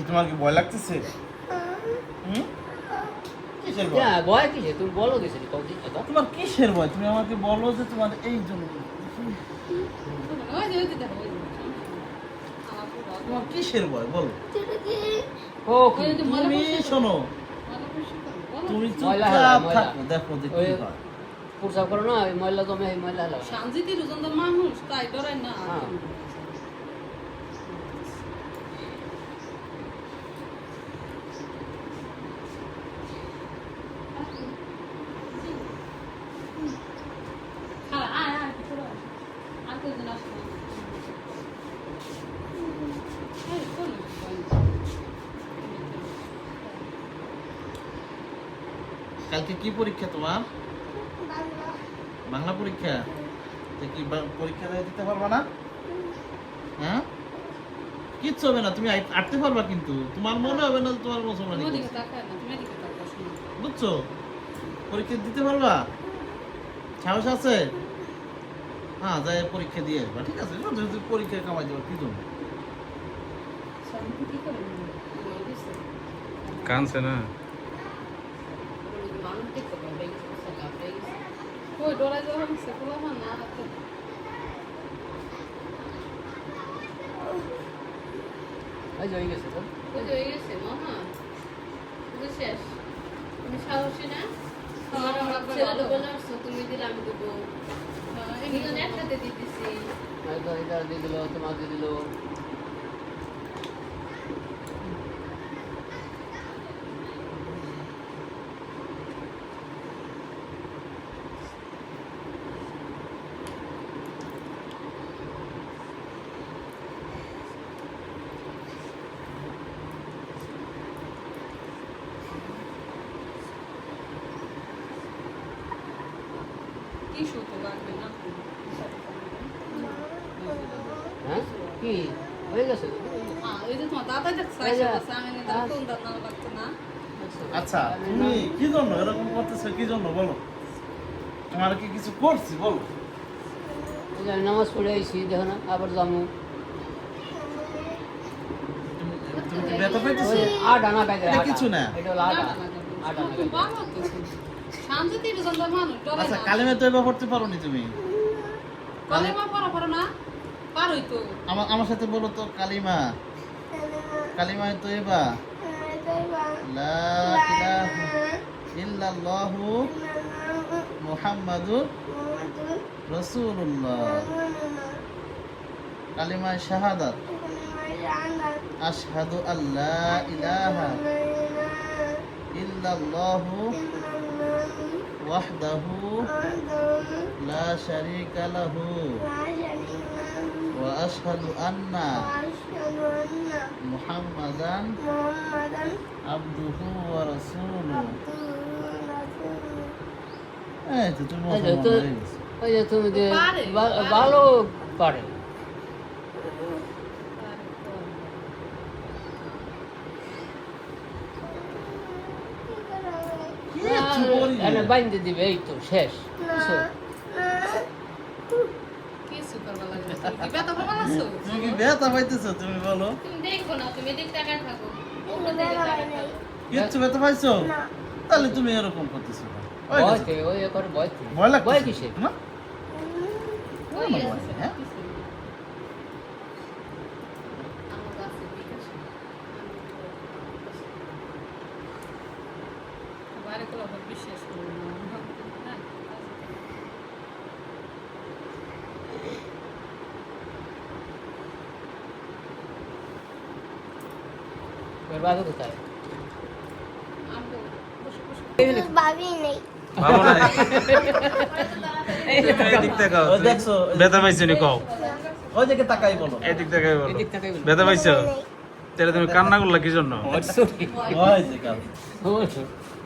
তোমার কি ভয় লাগতেছে? কিসের ভয়? ভয় কিসে? তুমি বলো কিছু কথা। তোমার কিসের ভয়? তুমি আমাকে বলো যে তোমার এই জন্য তোমার কিসের ভয় বলো? ও কি? তুমি শোনো, তুমি চুপচাপ থাকো, দেখো যে কি হয়। প্রসাব করো না, ওই ময়লা জমে, এই ময়লা হলো। শান্তিতে রোজনদার মানুষ তাই ডরাই না। কালকে কি পরীক্ষা তোমার? বাংলা পরীক্ষা। কি পরীক্ষা দিতে পারবা না? হ্যাঁ, কিচ্ছু হবে না, তুমি আটতে পারবা, কিন্তু তোমার মনে হবে না তোমার মুসলমান, বুঝছো? পরীক্ষা দিতে পারবা, সাহস আছে? হ্যাঁ, যাই পরীক্ষা দিয়ে আসবা, ঠিক আছে? পরীক্ষা কামাই দেবা কি জন্য? কানছে না? ওই ডরাই যাওয়া হচ্ছে কোলা না। ওই যে হয়ে গেছে তো। ওই যে হয়ে গেছে মামা, বুঝে শেষ। তুমি সাহসী না? ছেলে দেবো না, তুমি দিলে আমি দেবো, এগুলো একসাথে দিতেছি। এটা দিয়ে দিল, তোমার দিয়ে দিল। কি শুতে লাগবে না? হ্যাঁ কি হয়ে গেছে? এই যে তোমার দাদা দেখছে, আমি কোন দাদা লাগতো না। আচ্ছা, তুমি কি জন্য এরকম করতেছো? কি জন্য বলো? তোমার কি কিছু করছি বলো? আমি নামাজ পড়ে আইছি, দেখো না, আবার যাবো। তুমি কি ব্যথা পাইতেছো? আট আনা ব্যাগে এটা কিছু না। এটা হলো আট আনা। আট আনা ব্যাগে। ভালো তো শান্তিতে রোজনদার মানুষ ডরাই আচ্ছা, না। কালেমা তো এবার পড়তে পারো নি তুমি? কালেমা পড়া না পারোই তো। আমার সাথে বলো তো কালিমা। কালিমা তো এবার লা ইলাহা ইল্লাল্লাহু মুহাম্মাদুর রাসূলুল্লাহ। কালিমা শাহাদাত আশহাদু আল্লা ইলাহা ইল্লাল্লাহু ওয়াহদাহু লা শারীকা লাহু ওয়া আশহাদু আন্না মুহাম্মাদান আবদুহু ওয়া রাসূলুহু। এই তো তুমি ওই যে মুসলমান হয়ে গেছো। ওই যে তুমি যে পারে, ভালো পারে। কিচ্ছু করি না। এনে বাইন্ধে দিবে, এই তো শেষ। বুঝছো? কিছু করবা লাগবে না। তুমি কি ব্যথা পাবা লাগছো? তুমি কি ব্যথা পাইতেছো? তুমি বলো। তুমি দেখো না, তুমি এদিক তাকায় থাকো, ওপর দিকে তাকায় থাকো। কিচ্ছু ব্যথা পাইছো? তাহলে তুমি এরকম করতেছো কেন? ওই ভয় গেছে। থেকে, ওই করে ভয় থেকে। ভয় লাগতেছে? ভয় কিসে? না? ওই আমার ভয় আছে, নেই, হ্যাঁ? কিছু না। আমার কাছে বিকাশ বাইরে কোনো বিশ্বাস করবো না। হ্যাঁ, ওর বাবা কোথায়? আমি তো বসে বসে ভাবি নেই। ভালো না? এই যে এই দিক থেকে ওই দেখছো? ব্যথা পাইছো নি কও? ওই দিকে তাকাই বলো। এই দিক থেকে বলো। এদিক থেকে বলো। ব্যথা পাইছো? তাহলে তুমি কান্না করলা কি জন্য? ওর sorry। ওই যে কাল। ওর